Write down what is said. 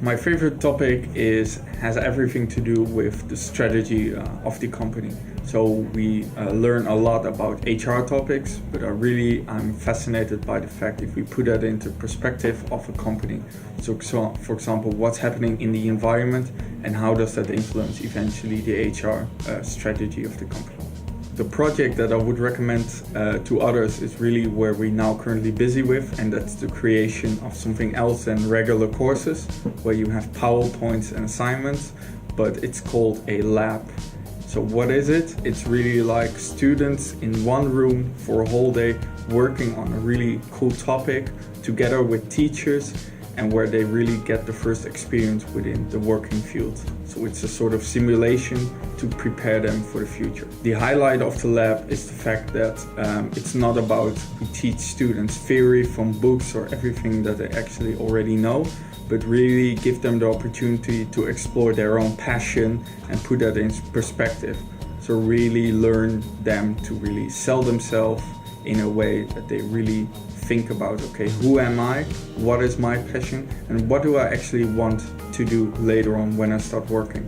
My favorite topic has everything to do with the strategy of the company. So we learn a lot about HR topics, but I'm fascinated by the fact if we put that into perspective of a company. So for example, what's happening in the environment and how does that influence eventually the HR strategy of the company. The project that I would recommend to others is really where we're now currently busy with, and that's the creation of something else than regular courses, where you have PowerPoints and assignments, but it's called a lab. So what is it? It's really like students in one room for a whole day working on a really cool topic together with teachers, and where they really get the first experience within the working field. So it's a sort of simulation to prepare them for the future. The highlight of the lab is the fact that it's not about we teach students theory from books or everything that they actually already know, but really give them the opportunity to explore their own passion and put that in perspective. So really learn them to really sell themselves in a way that they really think about, okay, who am I, what is my passion, and what do I actually want to do later on when I start working.